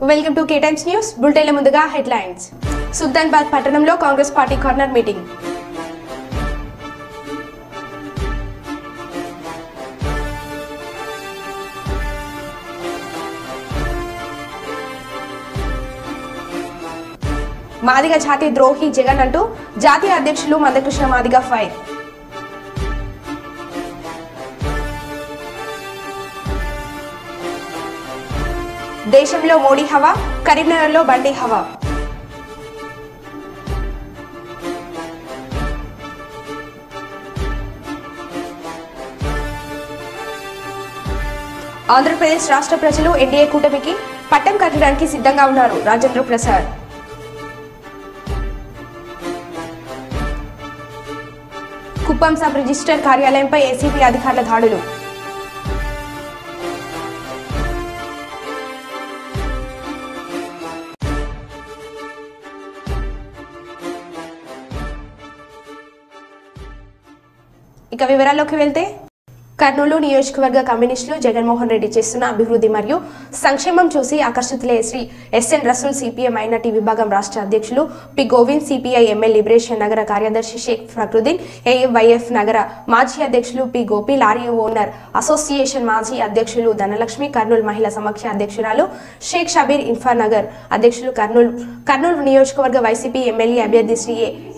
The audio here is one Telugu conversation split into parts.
Welcome to K Times news bulletin ముందుగా హెడ్లైన్స్. సుల్తానాబాద్ పట్టణంలో Congress party corner meeting. Madiga జాతి ద్రోహి జగన్ అంటూ జాతీయ అధ్యక్షులు మందకృష్ణ మాదిగ ఫైర్. దేశంలో మోడీ హవా, కరీంనగర్లో బండి హవా. ఆంధ్రప్రదేశ్ రాష్ట్ర ప్రజలు ఎన్డీఏ కూటమికి పట్టం కట్టడానికి సిద్ధంగా ఉన్నారు రాజేంద్ర ప్రసాద్. కుప్పం సబ్ రిజిస్టర్ కార్యాలయంపై ఏసీబీ అధికారుల దాడులు. ఇక వివరాల్లోకి వెళ్తే కర్నూలు నియోజకవర్గ కమ్యూనిస్టులు జగన్మోహన్ రెడ్డి చేస్తున్న అభివృద్ధి మరియు సంక్షేమం చూసి ఆకర్షితులే Shri SN Rasool CPM minority విభాగం రాష్ట్ర అధ్యక్షులు P Govind, CPI ML liberation నగర కార్యదర్శి షేక్ ఫక్రుద్దీన్, ఏఎంవైఎఫ్ నగర మాజీ అధ్యక్షులు P Gopi, lorry owner association మాజీ అధ్యక్షులు ధనలక్ష్మి, కర్నూలు మహిళా సమాఖ్య అధ్యక్షురాలు షేక్ షబీర్, ఇన్ఫా నగర్ అధ్యక్షులు కర్నూలు నియోజకవర్గ వైసీపీ ఎమ్మెల్యే అభ్యర్థి శ్రీ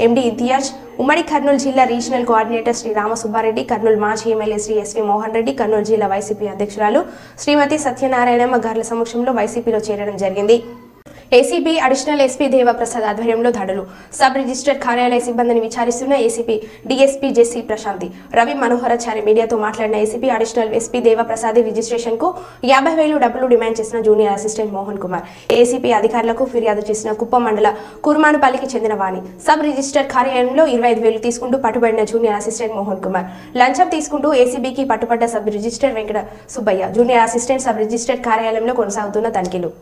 ఎండి ఇంతియాజ్, ఉమ్మడి కర్నూలు జిల్లా రీజనల్ కోఆర్డినేటర్ శ్రీ రామసుబ్బారెడ్డి, కర్నూలు మాజీ ఎమ్మెల్యే శ్రీ ఎస్వి మోహన్ రెడ్డి, కర్నూలు జిల్లా వైసీపీ అధ్యక్షురాలు శ్రీమతి సత్యనారాయణమ్మ గార్ల సమక్షంలో వైసీపీలో చేరడం జరిగింది. ఏసీబీ అడిషనల్ ఎస్పీ దేవప్రసాద్ ఆధ్వర్యంలో దాడులు. సబ్ రిజిస్టర్ కార్యాలయ సిబ్బందిని విచారిస్తున్న ఏసీపీ డీఎస్పీ జెసి ప్రశాంతి. రవి మనోహరాచారి మీడియాతో మాట్లాడిన ACP additional SP Devaprasad registration కు 50,000 డబ్బులు డిమాండ్ చేసిన junior assistant Mohan Kumar. ACP అధికారులకు ఫిర్యాదు చేసిన కుప్పం మండల కుర్మానుపల్లికి చెందిన వాణి. సబ్ రిజిస్టర్ కార్యాలయంలో 25,000 తీసుకుంటూ పట్టుబడిన జూనియర్ అసిస్టెంట్ మోహన్ కుమార్. లంచం తీసుకుంటూ ఏసీబీకి పట్టుబడ్డ sub register Venkata Subbaiah. Junior assistant sub register కార్యాలయంలో కొనసాగుతున్న తనిఖీలు.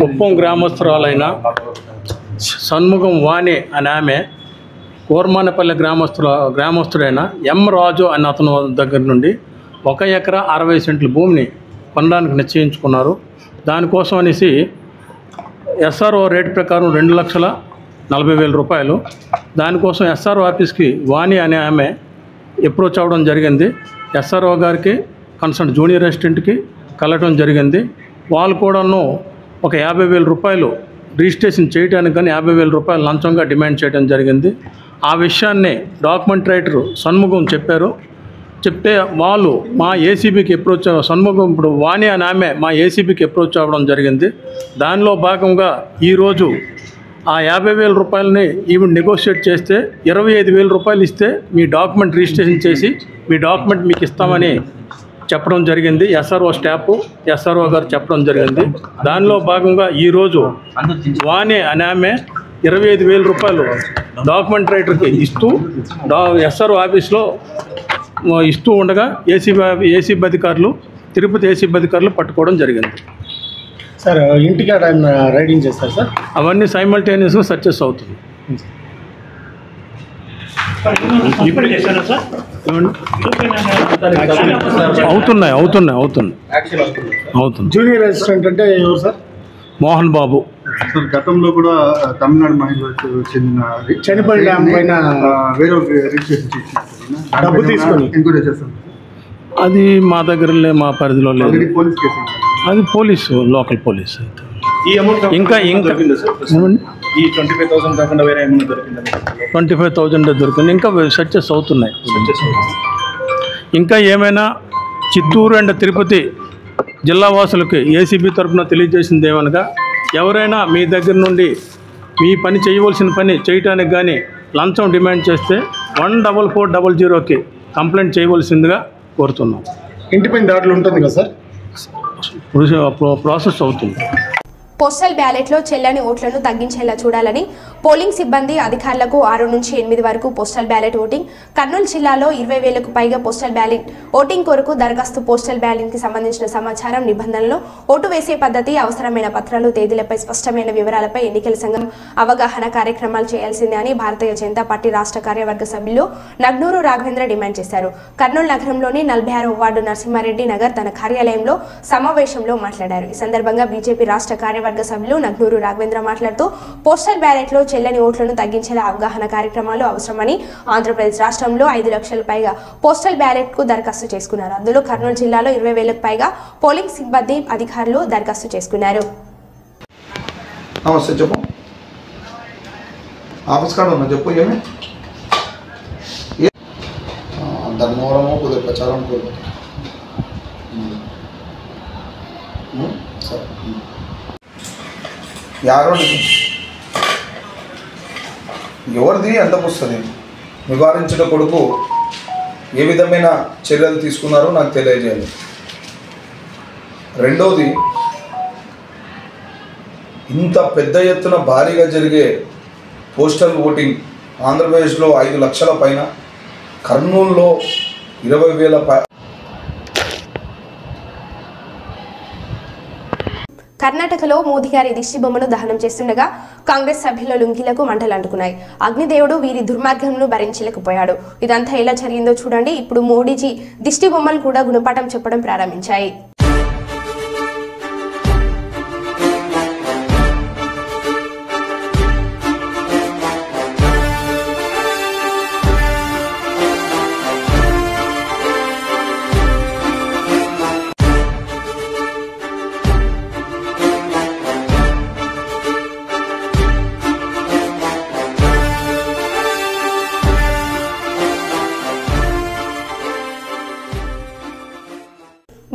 కుప్పం గ్రామస్తురాలైన షణ్ముగం వాణి అనే ఆమె కోర్మానపల్లి గ్రామస్తుడైన ఎం రాజు అనే అతను దగ్గర నుండి 1 ఎకరా 60 సెంట్ల భూమిని కొనడానికి నిశ్చయించుకున్నారు. దానికోసం అనేసి ఎస్ఆర్ఓ రేటు ప్రకారం 2,40,000 రూపాయలు. దానికోసం ఎస్ఆర్ఓ ఆఫీస్కి వాణి అనే ఆమె అప్రోచ్ అవ్వడం జరిగింది. ఎస్ఆర్ఓ గారికి కన్సర్న్ జూనియర్ అసిస్టెంట్కి కలవడం జరిగింది. వాళ్ళు కూడాను ఒక 50,000 రూపాయలు రిజిస్ట్రేషన్ చేయడానికి కానీ 50,000 రూపాయలు లంచంగా డిమాండ్ చేయడం జరిగింది. ఆ విషయాన్ని డాక్యుమెంట్ రైటర్ షణ్ముగం చెప్తే వాళ్ళు మా ఏసీబీకి అప్రోచ్ షణ్ముగం ఇప్పుడు వాణి అని ఆమె మా ఏసీబీకి అప్రోచ్ అవ్వడం జరిగింది. దానిలో భాగంగా ఈరోజు ఆ 50,000 రూపాయలని ఈవిడ నెగోషియేట్ చేస్తే 25,000 రూపాయలు ఇస్తే మీ డాక్యుమెంట్ రిజిస్ట్రేషన్ చేసి మీ డాక్యుమెంట్ మీకు ఇస్తామని చెప్పడం జరిగింది. ఎస్ఆర్ఓ గారు చెప్పడం జరిగింది. దానిలో భాగంగా ఈరోజు వాణి అని ఆమె 25,000 రూపాయలు డాక్యుమెంట్ రైటర్కి ఇస్తూ ఎస్ఆర్ఓ ఆఫీస్లో ఇస్తూ ఉండగా ఏసీబీ అధికారులు తిరుపతి ఏసీబీ అధికారులు పట్టుకోవడం జరిగింది. సార్ ఇంటికి రైడింగ్ చేస్తారు సార్? అవన్నీ సైమల్టేనియస్గా సక్సెస్ అవుతుంది. అవుతుంది. జూనియర్ అసిస్టెంట్ అంటే ఎవరు సార్? మోహన్ బాబు. సార్ గతంలో కూడా తమిళనాడు మహిళలకు చెందిన చనిపోయిన డ్యామ్ పైన వేరే రిజిస్ట్రేషన్ చేసి డబ్బు తీసుకొని ఎంక్వైరీ చేస్తాం. అది మా దగ్గర మా పరిధిలో లేదు. పోలీస్ కేసు అది లోకల్ పోలీసు. ఈ అమౌంట్ ఇంకా దొరికిందా సార్? ఈ 25,000 కాకుండా వేరే ఏమైనా దొరికిందా? 25,000 దొరికింది. ఇంకా సక్సెస్ అవుతున్నాయి. ఇంకా ఏమైనా చిత్తూరు అండ్ తిరుపతి జిల్లా వాసులకి ఏసీబీ తరఫున తెలియజేసింది ఏమనగా, ఎవరైనా మీ దగ్గర నుండి మీ పని చేయవలసిన పని చేయటానికి కానీ లంచం డిమాండ్ చేస్తే 14400కి కంప్లైంట్ చేయవలసిందిగా కోరుతున్నాం. ఇంటిపైన దాడులు ఉంటుంది కదా సార్? ప్రాసెస్ అవుతుంది. పోస్టల్ బ్యాలెట్లో చెల్లని ఓట్లను తగ్గించేలా చూడాలని పోలింగ్ సిబ్బంది అధికారులకు 6 నుంచి 8 వరకు పోస్టల్ బ్యాలెట్ ఓటింగ్. కర్నూలు జిల్లాలో 20,000కు పైగా పోస్టల్ బ్యాలెట్ ఓటింగ్ కొరకు దరఖాస్తు. పోస్టల్ బ్యాలెట్కి సంబంధించిన సమాచారం, నిబంధనలు, ఓటు వేసే పద్ధతి, అవసరమైన పత్రాలు, తేదీలపై స్పష్టమైన వివరాలపై ఎన్నికల సంఘం అవగాహన కార్యక్రమాలు చేయాల్సిందే అని భారతీయ జనతా పార్టీ రాష్ట్ర కార్యవర్గ సభ్యులు నగ్నూరు రాఘవేంద్ర డిమాండ్ చేశారు. కర్నూలు నగరంలోని 46వ వార్డు నరసింహారెడ్డి నగర్ తన కార్యాలయంలో సమావేశంలో మాట్లాడారు. ఈ సందర్భంగా బీజేపీ రాష్ట్ర కార్యవర్గ సభ్యులు నగ్నూరు రాఘవేంద్ర మాట్లాడుతూ పోస్టల్ బ్యాలెట్లో చెల్లని ఓట్లను తగ్గించేలా అవగాహన కార్యక్రమాలు అవసరమని, ఆంధ్రప్రదేశ్ రాష్ట్రంలో 5 లక్షల పైగా పోస్టల్ బ్యాలెట్ కు దరఖాస్తు చేసుకున్నారు. అందులో కర్నూలు జిల్లాలో 20,000కు పైగా పోలింగ్ సిబ్బంది అధికారులు దరఖాస్తు చేసుకున్నారు. నమస్తే, చెప్పు. ఆఫీస్ కార్డు ఉన్నా, చెప్పు. ఏమి ధర్మవరము కొద్దిగా ప్రచారం కోరు. సరే, ఎవరిది ఎంత వస్తుంది? నివారించిన కొడుకు ఏ విధమైన చర్యలు తీసుకున్నారో నాకు తెలియజేయాలి. రెండవది, ఇంత పెద్ద ఎత్తున భారీగా జరిగే పోస్టల్ ఓటింగ్ ఆంధ్రప్రదేశ్లో 5 లక్షల పైన, కర్నూలులో 20,000 కర్ణాటకలో మోదీ గారి దిష్టి బొమ్మను దహనం చేస్తుండగా కాంగ్రెస్ సభ్యుల లుంగీలకు మంటలు అంటుకున్నాయి. అగ్నిదేవుడు వీరి దుర్మార్గంను భరించలేకపోయాడు. ఇదంతా ఎలా జరిగిందో చూడండి. ఇప్పుడు మోడీజీ దిష్టి బొమ్మలు కూడా గుణపాఠం చెప్పడం ప్రారంభించాయి.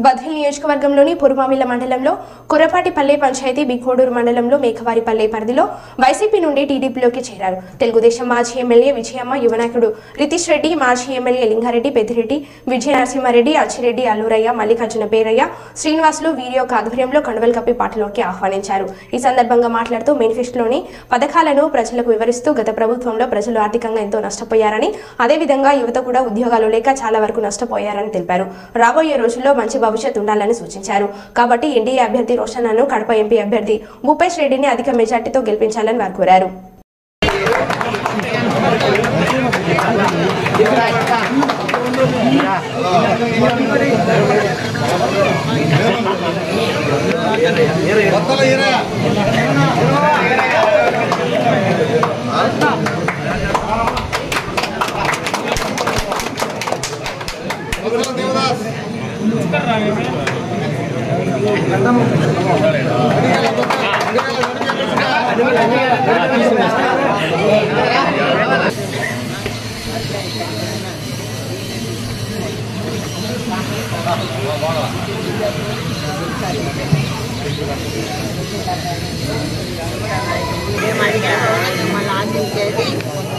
బద్వేల్ నియోజకవర్గంలోని పురుమామిల్ల మండలంలో కురపాటిపల్లె పంచాయతీ, బికోడూరు మండలంలో మేఘవారిపల్లె పరిధిలో వైసీపీ నుండి టీడీపీలోకి చేరారు. తెలుగుదేశం మాజీ ఎమ్మెల్యే విజయమ్మ, యువనాయకుడు రితీష్ రెడ్డి, మాజీ ఎమ్మెల్యే లింగారెడ్డి, పెద్దిరెడ్డి, విజయ నరసింహారెడ్డి, అచ్చిరెడ్డి, అల్లూరయ్య, మల్లికార్జున పేరయ్య, శ్రీనివాసులు వీరి యొక్క ఆధ్వర్యంలో కండువలు కప్పి పార్టీలోకి ఆహ్వానించారు. ఈ సందర్భంగా మాట్లాడుతూ మేనిఫెస్టోలోని పథకాలను ప్రజలకు వివరిస్తూ గత ప్రభుత్వంలో ప్రజలు ఆర్థికంగా ఎంతో నష్టపోయారని, అదేవిధంగా యువత కూడా ఉద్యోగాలు లేక చాలా వరకు నష్టపోయారని తెలిపారు. రాబోయే రోజుల్లో మంచి భవిష్యత్తు ఉండాలని సూచించారు. కాబట్టి ఎన్డీఏ అభ్యర్థి రోషన్ను, కడప ఎంపీ అభ్యర్థి భూపేష్ రెడ్డిని అధిక మెజార్టీతో గెలిపించాలని వారు కోరారు.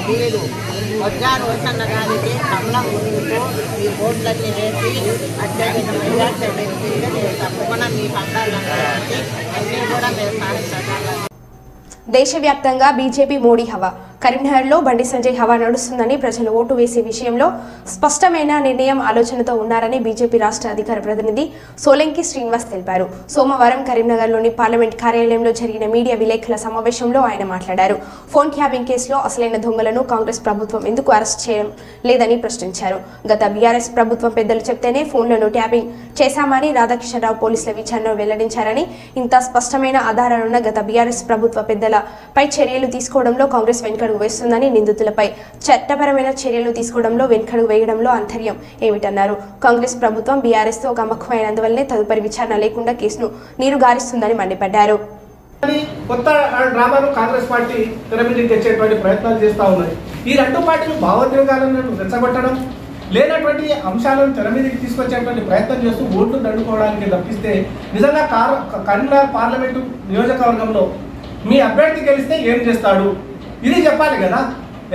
వీరు వజ్జా రోషన్న గారికి కమల ముందుకు మీ ఓట్లన్నీ వేసి అత్యధిక మెజార్టీ వ్యక్తిగా నేను తప్పకుండా మీ పండాలంటే అన్నీ కూడా మేము సాధించాలి. దేశవ్యాప్తంగా బీజేపీ మోడీ హవా. కరీంనగర్లో బండి సంజయ్ హవా నడుస్తుందని, ప్రజలు ఓటు వేసే విషయంలో స్పష్టమైన నిర్ణయం ఆలోచనతో ఉన్నారని బీజేపీ రాష్ట్ర అధికార ప్రతినిధి సోలంకి శ్రీనివాస్ తెలిపారు. సోమవారం కరీంనగర్లోని పార్లమెంట్ కార్యాలయంలో జరిగిన మీడియా విలేకరుల సమావేశంలో ఆయన మాట్లాడారు. ఫోన్ ట్యాపింగ్ కేసులో అసలైన దొంగలను కాంగ్రెస్ ప్రభుత్వం ఎందుకు అరెస్ట్ చేయడం లేదని ప్రశ్నించారు. గత బీఆర్ఎస్ ప్రభుత్వం పెద్దలు చెప్తేనే ఫోన్లను ట్యాపింగ్ చేశామని రాధాకిషన్ రావు పోలీసుల విచారణలో వెల్లడించారని, ఇంత స్పష్టమైన ఆధారాలున్న గత బీఆర్ఎస్ ప్రభుత్వ పెద్దలపై చర్యలు తీసుకోవడంలో కాంగ్రెస్ వెనుకడుగు వేస్తుందని, నిందితులపై చట్టపరమైన చర్యలు తీసుకోవడంలో వెనుకడుగు వేయడంలో అంతర్యం ఏమిటన్నారు. కాంగ్రెస్ ప్రభుత్వం బీఆర్ఎస్ తో గమకమైనందువల్లే తదుపరి విచారణ లేకుండా కేసును నీరు గారిస్తుందని మండిపడ్డారు. కొత్త డ్రామాను కాంగ్రెస్ పార్టీ తెర మీదకి తెచ్చేటువంటి ప్రయత్నాలు చేస్తూ ఉన్నాయి. ఈ రెండు పార్టీలు భావోద్వేగాలను రెచ్చగొట్టడం, లేనటువంటి అంశాలను తెర మీదకి తీసుకొచ్చేటువంటి ప్రయత్నం చేస్తూ ఓట్లు దండుకోవడానికి తప్పిస్తే నిజంగా కరీంనగర్ పార్లమెంటు నియోజకవర్గంలో మీ అభ్యర్థి గెలిస్తే ఏం చేస్తాడు ఇది చెప్పాలి కదా.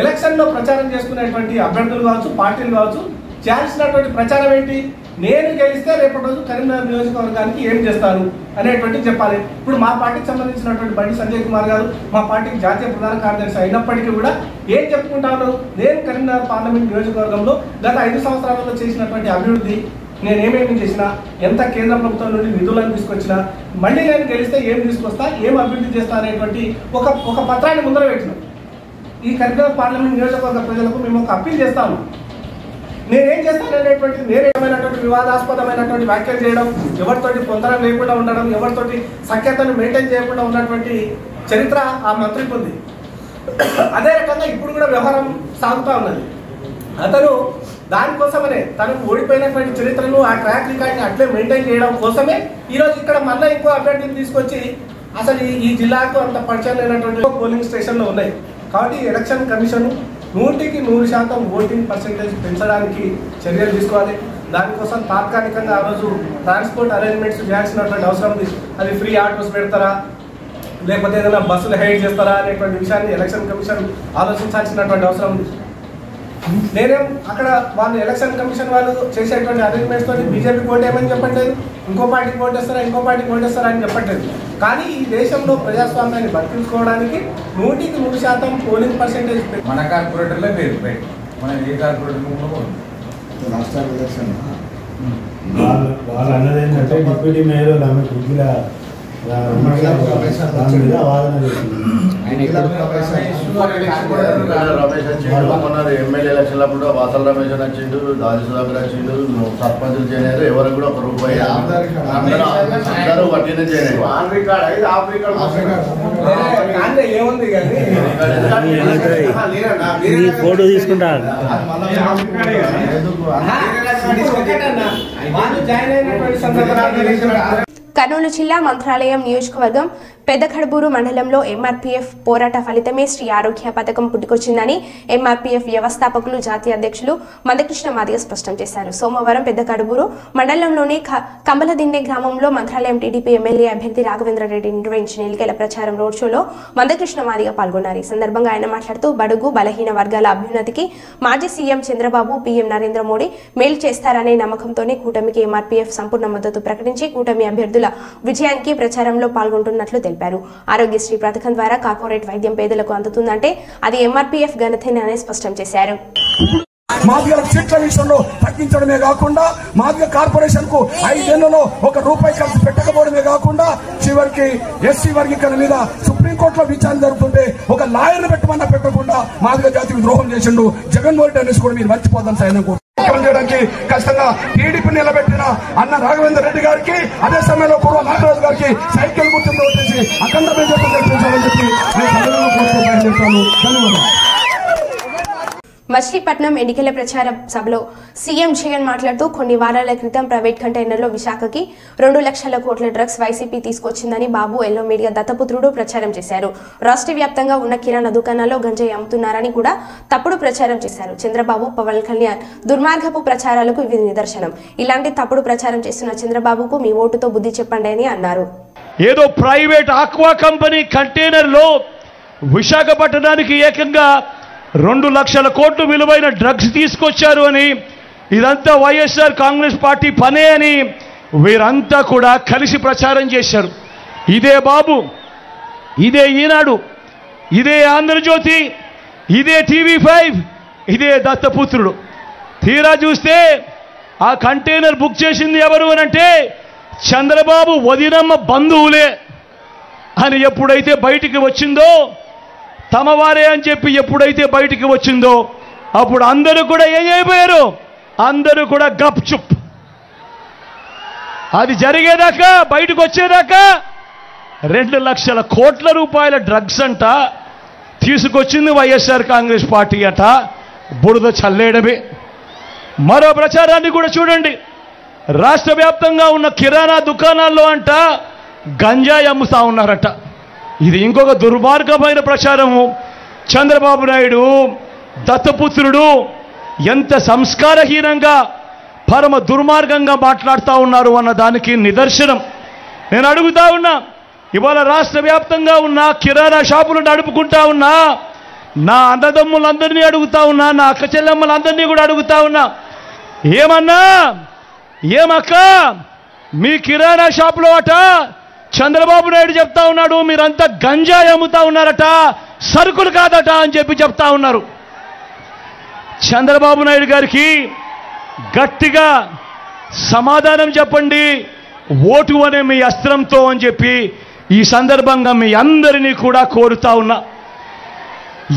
ఎలక్షన్లో ప్రచారం చేసుకునేటువంటి అభ్యర్థులు కావచ్చు, పార్టీలు కావచ్చు, చేయాల్సినటువంటి ప్రచారం ఏంటి? నేను గెలిస్తే రేపటి రోజు కరీంనగర్ నియోజకవర్గానికి ఏం చేస్తారు అనేటువంటిది చెప్పాలి. ఇప్పుడు మా పార్టీకి సంబంధించినటువంటి బండి సంజయ్ కుమార్ గారు మా పార్టీకి జాతీయ ప్రధాన కార్యదర్శి అయినప్పటికీ కూడా ఏం చెప్పుకుంటాను, నేను కరీంనగర్ పార్లమెంట్ నియోజకవర్గంలో గత 5 సంవత్సరాలలో చేసినటువంటి అభివృద్ధి, నేనేమేమి చేసినా, ఎంత కేంద్ర ప్రభుత్వం నుండి నిధులను తీసుకొచ్చినా, మళ్ళీ నేను గెలిస్తే ఏం తీసుకొస్తా, ఏం అభివృద్ధి చేస్తా అనేటువంటి ఒక పత్రాన్ని ముందర పెట్టినాం. ఈ కరీంనగర్ పార్లమెంట్ నియోజకవర్గ ప్రజలకు మేము ఒక అప్పీల్ చేస్తాము. నేనేం చేస్తాననేటువంటి నేనేమైనటువంటి వివాదాస్పదమైనటువంటి వ్యాఖ్యలు చేయడం, ఎవరితోటి పొందడం లేకుండా ఉండడం, ఎవరితోటి సఖ్యతను మెయింటైన్ చేయకుండా ఉన్నటువంటి చరిత్ర ఆ మంత్రికి ఉంది. అదే రకంగా ఇప్పుడు కూడా వ్యవహారం సాగుతూ ఉన్నది. అతను దానికోసమనే తనకు ఓడిపోయినటువంటి చరిత్రను, ఆ ట్రాక్ రికార్డ్ని అట్లే మెయింటైన్ చేయడం కోసమే ఈరోజు ఇక్కడ మళ్ళీ ఇంకో అభ్యర్థిని తీసుకొచ్చి అసలు ఈ జిల్లాకు అంత పరిచయం లేనటువంటి పోలింగ్ స్టేషన్లు ఉన్నాయి. కాబట్టి ఎలక్షన్ కమిషన్ 100% ఓటింగ్ పర్సెంటేజ్ పెంచడానికి చర్యలు తీసుకోవాలి. దానికోసం తాత్కాలికంగా ఆ రోజు ట్రాన్స్పోర్ట్ అరేంజ్మెంట్స్ చేయాల్సినటువంటి అవసరం ఉంది. అది ఫ్రీ ఆటోస్ పెడతారా, లేకపోతే ఏదైనా బస్సులు హైడ్ చేస్తారా అనేటువంటి విషయాన్ని ఎలక్షన్ కమిషన్ ఆలోచించాల్సినటువంటి అవసరం ఉంది. నేనేం అక్కడ వాళ్ళు ఎలక్షన్ కమిషన్ వాళ్ళు చేసేటువంటి అరేంజ్మెంట్స్ తోటి బీజేపీ ఓటేయమని చెప్పట్లేదు, ఇంకో పార్టీకి ఓటేస్తారా, ఇంకో పార్టీకి ఓటేస్తారా అని చెప్పట్లేదు. కానీ ఈ దేశంలో ప్రజాస్వామ్యాన్ని బతికించుకోవడానికి 100% పోలింగ్ పర్సెంటేజ్ మన కార్పొరేటర్లే పేరు పెట్టి మన ఏ కార్పొరేటర్ రాష్ట్ర ఎలక్షన్ వాళ్ళు అన్నది ఏంటంటే డిప్యూటీ మేయర్ ఆమె కుర్చీల దాని మీద వాదన చేసింది. ఎమ్మెల్యే ఎలక్షన్ అప్పుడు వాసల్ రమేష్ వచ్చిండు, దాది సుధాకర్ వచ్చిండు, సర్పంచులు చేయలేదు, ఎవరికి కూడా 1 రూపాయి అందరూ వడ్డీనే చేయలేదు. ఏముంది ఫోటో తీసుకుంటారు. కర్నూలు జిల్లా మంత్రాలయం నియోజకవర్గం పెద్దకడబూరు మండలంలో ఎంఆర్పీఎఫ్ పోరాట ఫలితమే శ్రీ ఆరోగ్య పథకం పుట్టుకొచ్చిందని ఎంఆర్పీఎఫ్ వ్యవస్థాపకులు జాతీయ అధ్యక్షులు మందకృష్ణ మాదిగ స్పష్టం చేశారు. సోమవారం పెద్దకడబూరు మండలంలోని కంబలదిన్నె గ్రామంలో మంత్రాలయం టీడీపీ ఎమ్మెల్యే అభ్యర్థి రాఘవేంద్రరెడ్డి నిర్వహించిన ఎన్నికల ప్రచారం రోడ్ షోలో మందకృష్ణ మాదిగ పాల్గొన్నారు. ఈ సందర్భంగా ఆయన మాట్లాడుతూ బడుగు బలహీన వర్గాల అభ్యున్నతికి మాజీ సీఎం చంద్రబాబు, పీఎం నరేంద్ర మోడీ మేలు చేస్తారనే నమ్మకంతోనే కూటమికి ఎంఆర్పీఎఫ్ సంపూర్ణ మద్దతు ప్రకటించి కూటమి అభ్యర్థుల విజయానికి ప్రచారంలో పాల్గొంటున్నట్లు తెలిపారు. ఆరోగ్యశ్రీ పథకం ద్వారా కార్పొరేట్ వైద్యం పేదలకు అందుతుందంటే అది ఎంఆర్పీఎఫ్ ఘనతేనని స్పష్టం చేశారు. మాదిగల సీట్ల విషయంలో తగ్గించడమే కాకుండా మాదిగ కార్పొరేషన్ కు 5 ఏళ్లలో 1 రూపాయి ఖర్చు పెట్టకపోవడమే కాకుండా చివరికి ఎస్సీ వర్గీకరణ మీద సుప్రీంకోర్టులో విచారణ జరుగుతుంటే ఒక లాయర్ను పెట్టమన్నా పెట్టకుండా మాదిగ జాతికి ద్రోహం చేసిండు జగన్మోహన్ రెడ్డి అనేసి కూడా మీరు మర్చిపోద్దని సాయం చేయడానికి ఖచ్చితంగా టీడీపీ నిలబెట్టిన అన్న రాఘవేంద్ర రెడ్డి గారికి, అదే సమయంలో పూర్వ నాగరాజు గారికి సైకిల్ గుర్తుందో వచ్చేసి అఖండ బీజేపీ తెప్పించాలని చెప్పి నేను ధన్యవాదాలు. మచిలీపట్నం ఎన్నికల ప్రచార సభలో సీఎం జగన్ మాట్లాడుతూ కొన్ని వారాల క్రితం ప్రైవేట్ కంటైనర్లో విశాఖకి 2 లక్షల కోట్ల డ్రగ్స్ వైసీపీ తీసుకొచ్చిందని బాబు ఎల్లో మీడియా దత్తపుత్రుడు ప్రచారం చేశారు. రాష్ట్ర వ్యాప్తంగా ఉన్న కిరాణా దుకాణాల్లో గంజాయి అమ్ముతున్నారని కూడా తప్పుడు ప్రచారం చేశారు. చంద్రబాబు, పవన్ కళ్యాణ్ దుర్మార్గపు ప్రచారాలకు ఇది నిదర్శనం. ఇలాంటి తప్పుడు ప్రచారం చేస్తున్న చంద్రబాబుకు మీ ఓటుతో బుద్ధి చెప్పండి అని అన్నారు. ఏదో ప్రైవేట్ ఆక్వా కంపెనీ కంటైనర్లో విశాఖపట్నానికి ఏకంగా 2 లక్షల కోట్లు విలువైన డ్రగ్స్ తీసుకొచ్చారు అని, ఇదంతా వైఎస్ఆర్ కాంగ్రెస్ పార్టీ పనే అని వీరంతా కూడా కలిసి ప్రచారం చేశారు. ఇదే బాబు, ఇదే ఈనాడు, ఇదే ఆంధ్రజ్యోతి, ఇదే టీవీ5, ఇదే దత్తపుత్రుడు. తీరా చూస్తే ఆ కంటైనర్ బుక్ చేసింది ఎవరు అనంటే చంద్రబాబు వదినమ్మ బంధువులే అని ఎప్పుడైతే బయటికి వచ్చిందో, తమవారే అని చెప్పి ఎప్పుడైతే బయటికి వచ్చిందో అప్పుడు అందరూ కూడా ఏం అయిపోయారు, అందరూ కూడా గప్ చుప్. అది జరిగేదాకా, బయటకు వచ్చేదాకా 2 లక్షల కోట్ల రూపాయల డ్రగ్స్ అంట తీసుకొచ్చింది వైఎస్ఆర్ కాంగ్రెస్ పార్టీ అట. బురద చల్లేయడమే. మరో ప్రచారాన్ని కూడా చూడండి. రాష్ట్ర వ్యాప్తంగా ఉన్న కిరాణా దుకాణాల్లో అంట గంజాయి అమ్ముతా ఉన్నారట. ఇది ఇంకొక దుర్మార్గమైన ప్రచారము. చంద్రబాబు నాయుడు దత్తపుత్రుడు ఎంత సంస్కారహీనంగా పరమ దుర్మార్గంగా మాట్లాడుతూ ఉన్నారు అన్న దానికి నిదర్శనం. నేను అడుగుతా ఉన్నా, ఇవాళ రాష్ట్ర వ్యాప్తంగా ఉన్న కిరాణా షాపులు నడుపుకుంటా ఉన్నా నా అన్నదమ్ములందరినీ అడుగుతా ఉన్నా, నా అక్క చెల్లెమ్మలందరినీ కూడా అడుగుతా ఉన్నా, ఏమక్క మీ కిరాణా షాపులో అట చంద్రబాబు నాయుడు చెప్తా ఉన్నాడు మీరంతా గంజాయి అమ్ముతా ఉన్నారట, సరుకులు కాదట అని చెప్తా ఉన్నారు. చంద్రబాబు నాయుడు గారికి గట్టిగా సమాధానం చెప్పండి ఓటు అనే మీ అస్త్రంతో అని చెప్పి ఈ సందర్భంగా మీ అందరినీ కూడా కోరుతా ఉన్నా.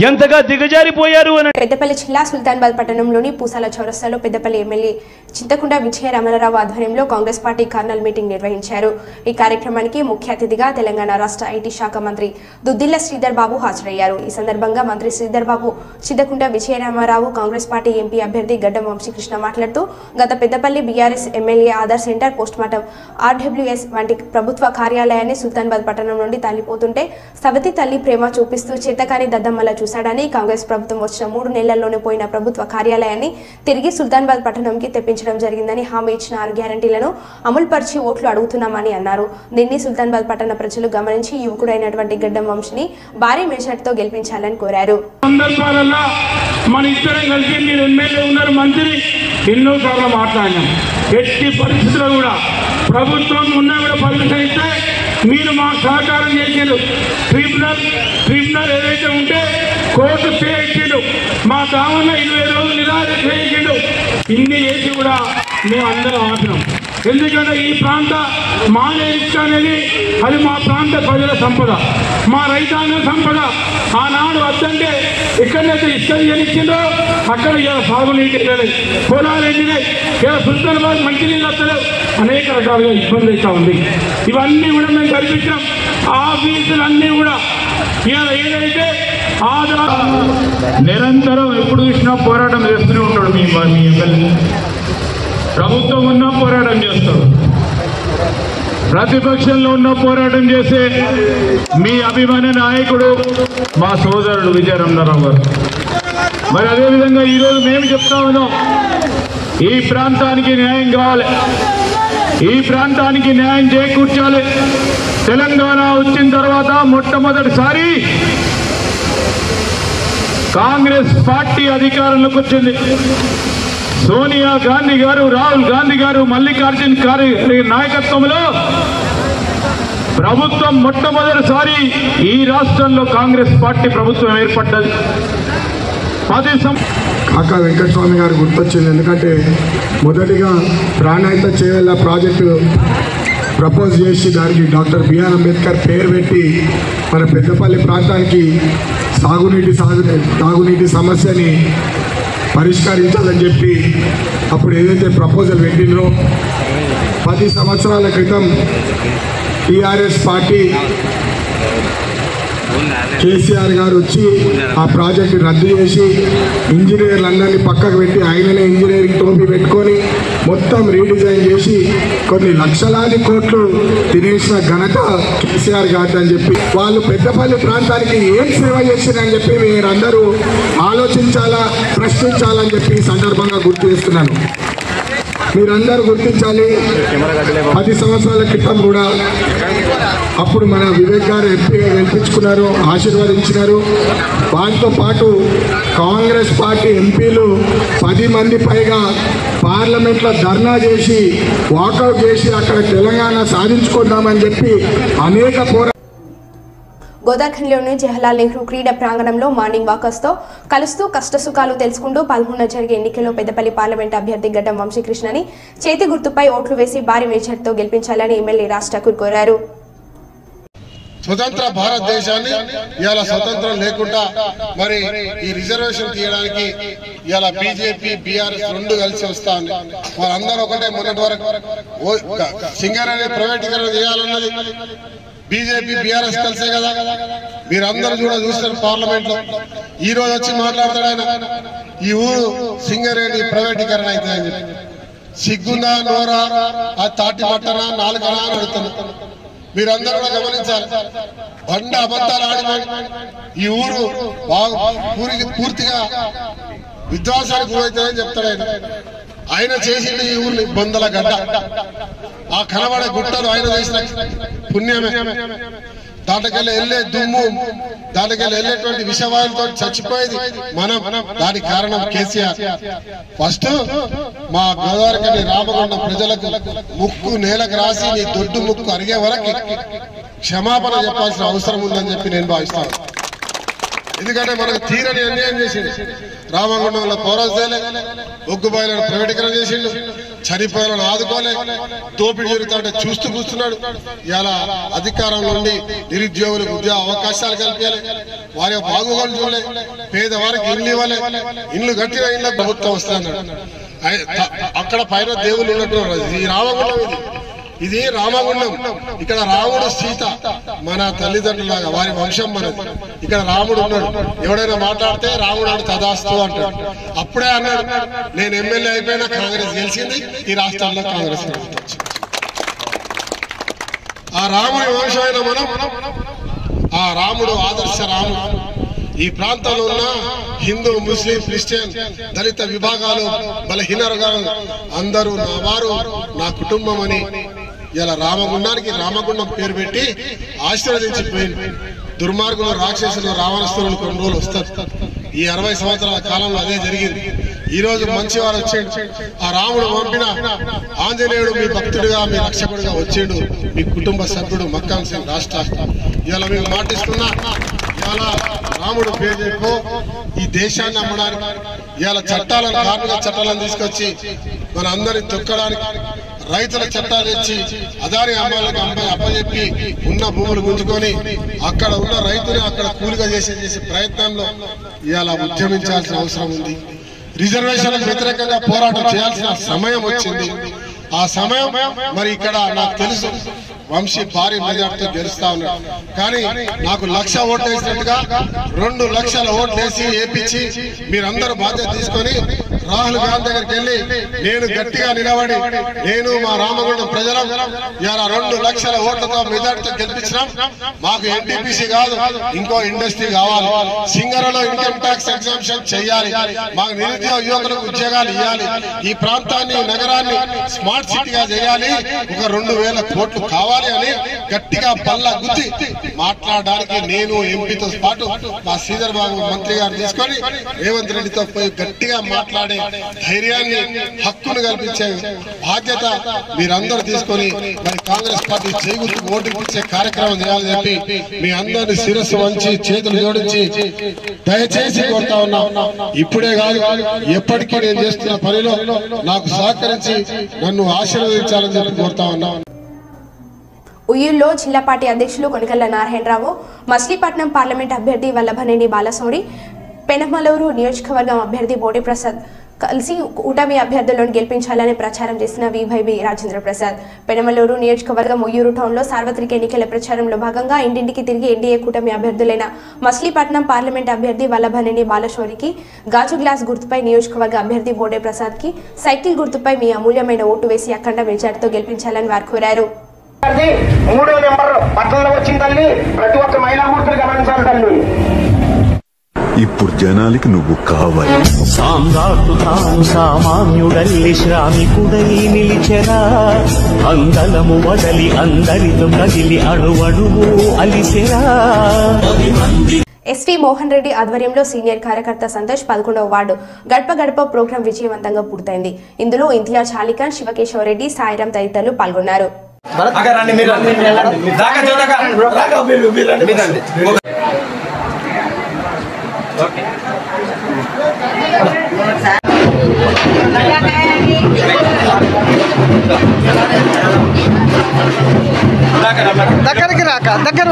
ఎంతగా దిగజారిపోయారు అని. పెద్దపల్లి జిల్లా సుల్తానాబాద్ పట్టణంలోని పూసాల చౌరస్తాలో పెద్దపల్లి ఎమ్మెల్యే చింతకుంట విజయ రమణారావు ఆధ్వర్యంలో కాంగ్రెస్ పార్టీ కార్నల్ మీటింగ్ నిర్వహించారు. ఈ కార్యక్రమానికి ముఖ్య అతిథిగా తెలంగాణ రాష్ట్ర ఐటీ శాఖ మంత్రి దుద్దిల్ల శ్రీధర్ బాబు హాజరయ్యారు. ఈ సందర్భంగా మంత్రి శ్రీధర్ బాబు చింతకుంట విజయ రమణారావు కాంగ్రెస్ పార్టీ ఎంపీ అభ్యర్థి గడ్డం వంశీకృష్ణ మాట్లాడుతూ గత Peddapalli BRS MLA Aadhaar centre postmortem RWS వంటి ప్రభుత్వ కార్యాలయాన్ని సుల్తానాబాద్ పట్టణం నుండి తల్లిపోతుంటే సవతి తల్లి ప్రేమ చూపిస్తూ చేతకాని దద్దమ్మల చూశాడని, కాంగ్రెస్ ప్రభుత్వం వచ్చిన 3 నెలల్లోనే పోయిన ప్రభుత్వ కార్యాలయాన్ని తిరిగి సుల్తానాబాద్ పట్టణంకి తెప్పించడం జరిగిందని, హామీ ఇచ్చిన 6 గ్యారంటీలను అమలుపరిచి ఓట్లు అడుగుతున్నామని అన్నారు. దీన్ని సుల్తానాబాద్ పట్టణ ప్రజలు గమనించి యువకుడైనటువంటి గడ్డం వంశీని భారీ మెజార్టీతో గెలిపించాలని కోరారు. మన ఇద్దరం కలిసి మీరు ఎమ్మెల్యే ఉన్నారు, మంత్రి ఎన్నోసార్లు మాట్లాడినాం. ఎట్టి పరిస్థితుల్లో కూడా ప్రభుత్వం ఉన్నా కూడా పర్మిషన్ ఇస్తే మీరు మాకు సహకారం చేసిండు. ట్రిబ్యునల్ ఏదైతే ఉంటే కోర్టు స్టే ఇచ్చిండు, మా దావన్న 20 రోజులు నిరాశ చేయించిండు. ఇన్ని చేసి కూడా మేము అందరం ఆపినాం. ఎందుకంటే ఈ ప్రాంత మానే రిక్షా అనేది అది మా ప్రాంత ప్రజల సంపద, మా రైతాంగ సంపద. ఆనాడు వద్దంటే ఎక్కడైతే ఇసుకలు జనిచ్చిందో అక్కడ ఇలా సాగునీటి లేదు, పొలాలు ఎండినాయి, ఇలా సుల్తానాబాద్ మంచినీళ్ళు వస్తలేవు, అనేక రకాలుగా ఇబ్బంది అవుతా ఉంది. ఇవన్నీ కూడా మేము కల్పించాం. ఆఫీసులన్నీ కూడా ఇలా ఏదైతే నిరంతరం ఎప్పుడు చూసినా పోరాటం చేస్తూనే ఉంటాడు మీ ఎమ్మెల్యే. ప్రభుత్వం ఉన్నా పోరాటం చేస్తాడు, ప్రతిపక్షంలో ఉన్న పోరాటం చేసే మీ అభిమాన నాయకుడు మా సోదరుడు విజయ రమణారావు గారు. మరి అదేవిధంగా ఈరోజు మేము చెప్తా ఉన్నాం, ఈ ప్రాంతానికి న్యాయం కావాలి, ఈ ప్రాంతానికి న్యాయం చేకూర్చాలి. తెలంగాణ వచ్చిన తర్వాత మొట్టమొదటిసారి కాంగ్రెస్ పార్టీ అధికారంలోకి వచ్చింది. సోనియా గాంధీ గారు, రాహుల్ గాంధీ గారు, మల్లికార్జున్ ఖార్గే నాయకత్వంలో ప్రభుత్వం మొట్టమొదటిసారి ఈ రాష్ట్రంలో కాంగ్రెస్ పార్టీ ప్రభుత్వం ఏర్పడ్డది. కాకా వెంకటస్వామి గారు గుర్తొచ్చింది. ఎందుకంటే మొదటిగా ప్రాణాయిత చేవేళ్ళ ప్రాజెక్టు ప్రపోజ్ చేసి దానికి డాక్టర్ బిఆర్ అంబేద్కర్ పేరు పెట్టి మన పెద్దపల్లి ప్రాంతానికి తాగునీటి సమస్యని పరిష్కరించాలని చెప్పి అప్పుడు ఏదైతే ప్రపోజల్ పెట్టిందో 10 సంవత్సరాల క్రితం టీఆర్ఎస్ పార్టీ కేసీఆర్ గారు వచ్చి ఆ ప్రాజెక్టు రద్దు చేసి ఇంజనీర్లందరినీ పక్కకు పెట్టి ఆయననే ఇంజనీరింగ్ టోపీ పెట్టుకొని మొత్తం రీడిజైన్ చేసి కొన్ని లక్షలాది కోట్లు తినేసిన ఘనత కేసీఆర్ గారు అని చెప్పి వాళ్ళు పెద్దపల్లి ప్రాంతానికి ఏం సేవ చేసిందని చెప్పి మీరందరూ ఆలోచించాలా, ప్రశ్నించాలని చెప్పి ఈ సందర్భంగా గుర్తు చేస్తున్నాను. మీరందరూ గుర్తించాలి. 10 సంవత్సరాల క్రితం కూడా అప్పుడు మన వివేక్ గారు ఎంపీగా గెలిపించుకున్నారు, ఆశీర్వదించినారు. వాటితో పాటు కాంగ్రెస్ పార్టీ ఎంపీలు 10 మంది పైగా పార్లమెంట్లో ధర్నా చేసి వాకౌట్ చేసి అక్కడ తెలంగాణ సాధించుకుందామని చెప్పి అనేక గోదావరిలోని జవహర్లాల్ నెహ్రూ క్రీడా ప్రాంగణంలో మార్నింగ్ వాకర్స్తో కలుస్తూ కష్టసుఖాలు తెలుసుకుంటూ 11న జరిగే ఎన్నికల్లో పెద్దపల్లి పార్లమెంట్ అభ్యర్థి గడ్డం వంశీకృష్ణని చేతి గుర్తుపై ఓట్లు వేసి భారీ మెజార్టీతో గెలిపించాలని ఎమ్మెల్యే రాజ్ ఠాకూర్ కోరారు. స్వతంత్ర భారతదేశాన్ని ఇవాళ స్వతంత్రం లేకుండా మరి ఈ రిజర్వేషన్ తీయడానికి ఇవాళ బీజేపీ బీఆర్ఎస్ రెండు కలిసి వస్తా ఉంది. వాళ్ళందరూ ఒకటే. మొన్నటి వరకు సింగరేణి ప్రైవేటీకరణ చేయాలన్నది బీజేపీ బీఆర్ఎస్ కలిసే కదా. మీరందరూ కూడా చూస్తారు పార్లమెంట్ లో. ఈ రోజు వచ్చి మాట్లాడతాడు ఆయన, ఈ ఊరు సింగరేణి ప్రైవేటీకరణ అయితే అని చెప్పి. సిగ్గుందా నోరా, ఆ తాటి మట్టనా 4 అని అడుగుతాను. మీరందరూ కూడా గమనించాలి. బండ అబద్ధాలు ఆడిపోయి ఈ ఊరు పూర్తిగా విధ్వంసానికి గురైతుందని చెప్తాడు ఆయన చేసింది ఈ ఊరిని బొందల గడ్డ. ఆ కనబడే గుట్టలు ఆయన చేసిన పుణ్యమే. దాంట్లోకెళ్ళి వెళ్ళే దుమ్ము, దాంట్లోకెళ్ళి వెళ్ళేటువంటి విషవాయులతో చచ్చిపోయేది మనం. దానికి కారణం కేసీఆర్. ఫస్ట్ మా గోదావరి రామగుండం ప్రజలకు ముక్కు నేలకు రాసి నీ దొడ్డు ముక్కు అరిగే వరకు క్షమాపణ చెప్పాల్సిన అవసరం ఉందని చెప్పి నేను భావిస్తాను. ఎందుకంటే మనకు తీరని అన్యాయం చేసిండు. రామగుండంలో పౌరాజ్ తేలే, ఒగ్గుబాయిలను ప్రైవేటీకరణ చేసిండు, చనిపోయాలను ఆదుకోలే, దోపిడీ జరుగుతుంటే చూస్తూ కూర్చున్నాడు. ఇలా అధికారంలో ఉండి నిరుద్యోగులకు ఉద్యోగ అవకాశాలు కల్పించాలి, వారి బాగోగులు చూడలే, పేదవారికి ఇల్లు ఇవ్వాలి, ఇల్లు కట్టిన ఇళ్ళ ప్రభుత్వం వస్తాడు. అక్కడ పైన దేవుళ్ళు ఉన్నట్టు ఈ రామగుండం ఇది రామగుండం. ఇక్కడ రాముడు సీత మన తల్లిదండ్రులాగా వారి వంశం మనది. ఇక్కడ రాముడు ఉన్నాడు. ఎవడైనా మాట్లాడితే రాముడు ఆడు తదాస్తు అంటాడు. అప్పుడే అన్నాడు నేను ఎమ్మెల్యే అయిపోయినా కాంగ్రెస్ గెలిచింది, ఈ రాష్ట్రాల్లో కాంగ్రెస్ ఆ రాముడి వంశమైన మనం, ఆ రాముడు ఆదర్శ రాముడు. ఈ ప్రాంతంలో ఉన్న హిందూ, ముస్లిం, క్రిస్టియన్, దళిత విభాగాలు, బలహీన వర్గాలు అందరూ నా వారు, నా కుటుంబం అని ఇలా రామగుండానికి రామగుండం పేరు పెట్టి ఆశీర్వదించిపోయింది. దుర్మార్గులు, రాక్షసులు, రావణస్తులు కొన్ని రోజులు వస్తారు. ఈ 60 సంవత్సరాల కాలంలో అదే జరిగింది. ఈ రోజు మంచివారు వచ్చాడు. ఆ రాముడు పంపిన ఆంజనేయుడు మీ భక్తుడిగా, మీ రక్షకుడిగా వచ్చాడు. మీ కుటుంబ సభ్యుడు మక్కాన్ సింగ్ రాష్ట్ర ఇలా మీకు మాటిస్తున్నా. ఇవాళ రాముడు పేరు చెప్పు ఈ దేశాన్ని అమ్మడానికి, ఇవాళ చట్టాలను, కార్మిక చట్టాలను తీసుకొచ్చి మన అందరిని తొక్కడానికి, రైతుల చట్టాలు ఇచ్చి అదాని అమ్మాయిలకు అప్పచెప్పి ఉన్న భూములు గుంజుకొని అక్కడ ఉన్న రైతుని అక్కడ కూలిగా చేసే ప్రయత్నంలో ఇవాళ ఉద్యమించాల్సిన అవసరం ఉంది. రిజర్వేషన్లకు వ్యతిరేకంగా పోరాటం చేయాల్సిన సమయం వచ్చింది. ఆ సమయం మరి ఇక్కడ నాకు తెలుసు వంశీ భారీ మెజార్టీతో గెలుస్తా ఉన్నాడు. కానీ నాకు 1,00,000 ఓట్లు వేసినట్టుగా 2 లక్షల ఓట్లు వేసి ఏపించి మీరందరూ బాధ్యత తీసుకొని రాహుల్ గాంధీ దగ్గరికి వెళ్ళి నేను గట్టిగా నిలబడి నేను మా రామగుండం ప్రజలం ఇలా 2 లక్షల ఓట్లతో మెజార్టీతో గెలిపించినాం. మాకు ఎన్టీపీసీ కాదు ఇంకో ఇండస్ట్రీ కావాలి, సింగరలో ఇన్కమ్ ట్యాక్స్ ఎగ్జామ్షన్ చేయాలి, మాకు నిరుద్యోగ యువకులకు ఉద్యోగాలు ఇవ్వాలి, ఈ ప్రాంతాన్ని, నగరాన్ని స్మార్ట్ సిటీగా చేయాలి, ఒక 2,000 కోట్లు కావాలి అని గట్టిగా బల్ల గుద్ది మాట్లాడడానికి నేను ఎంపీతో పాటు మా శ్రీధర్ బాబు మంత్రి గారు తీసుకొని రేవంత్ రెడ్డితో పోయి గట్టిగా మాట్లాడే ధైర్యాన్ని, హక్కును కల్పించే బాధ్యత మీరందరూ తీసుకొని మరి కాంగ్రెస్ పార్టీ చేకూర్చి ఓటించే కార్యక్రమం చేయాలని చెప్పి మీ అందరినీ శిరస్సు వంచి చేతులు జోడించి దయచేసి కోరుతా ఉన్నా. ఇప్పుడే కాదు ఎప్పటికీ నేను చేస్తున్న పనిలో నాకు సహకరించి నన్ను ఆశీర్వదించాలని చెప్పి కోరుతా ఉన్నా. ఉయ్యూరులో జిల్లా పార్టీ అధ్యక్షులు కొనికల్ల నారాయణరావు, మచిలీపట్నం పార్లమెంట్ అభ్యర్థి వల్లభనేని బాలశౌరి, పెనమలూరు నియోజకవర్గం అభ్యర్థి బోడి ప్రసాద్ కలిసి కూటమి అభ్యర్థులను గెలిపించాలని ప్రచారం చేసిన వివైబి రాజేంద్ర ప్రసాద్. పెనమలూరు నియోజకవర్గం ఉయ్యూరు టౌన్లో సార్వత్రిక ఎన్నికల ప్రచారంలో భాగంగా ఇంటింటికి తిరిగి ఎన్డీఏ కూటమి అభ్యర్థులైన మచిలీపట్నం పార్లమెంట్ అభ్యర్థి వల్లభనేని బాలశౌరికి గాజు గ్లాస్ గుర్తుపై, నియోజకవర్గ అభ్యర్థి బోడే ప్రసాద్ కి సైకిల్ గుర్తుపై మీ అమూల్యమైన ఓటు వేసి అఖండ మెజార్టీతో గెలిపించాలని వారు కోరారు. 3వ నెంబర్ పట్టణంలో వచ్చిన తల్లి ప్రతి ఒక్క మహిళా మూర్తులు గమనించాలి తల్లి. ఇప్పుడు జనాలకి నువ్వు కావాలి. సామ్రాట్టు తాను సామాన్యుడల్లి శ్రామికుడై నిలిచెరా, అందలము వదలి అందరితో కదిలి అణువణువు అలిసెరా. ఎస్వి మోహన్ రెడ్డి ఆధ్వర్యంలో సీనియర్ కార్యకర్త సంతోష్ 11వ వార్డు గడప గడప ప్రోగ్రాం విజయవంతంగా పూర్తయింది. ఇందులో ఇంతియాజ్ చాలికాన్, శివకేశవరెడ్డి, సాయిరాం తదితరులు పాల్గొన్నారు. దగ్గరికి రాక దగ్గర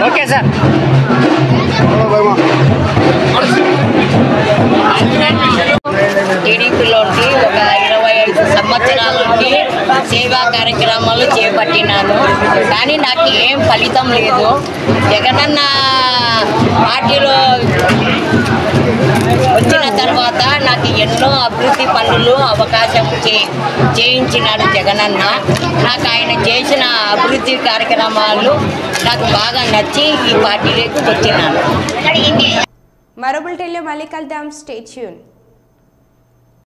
ఓకే సార్. టీడీపీలోకి ఒక 25 సంవత్సరాల నుండి సేవా కార్యక్రమాలు చేపట్టినాను. కానీ నాకు ఏం ఫలితం లేదు. జగనన్న పార్టీలో వచ్చిన తర్వాత నాకు నాకు ఎన్నో అభివృద్ధి పనులు అవకాశం చేయించినాడు జగనన్న. నాకు ఆయన చేసిన అభివృద్ధి కార్యక్రమాలు నాకు బాగా నచ్చి ఈ పార్టీలోకి వచ్చినాను. మరో బులెటిన్లో మళ్ళీ కలుద్దాం. Stay tune.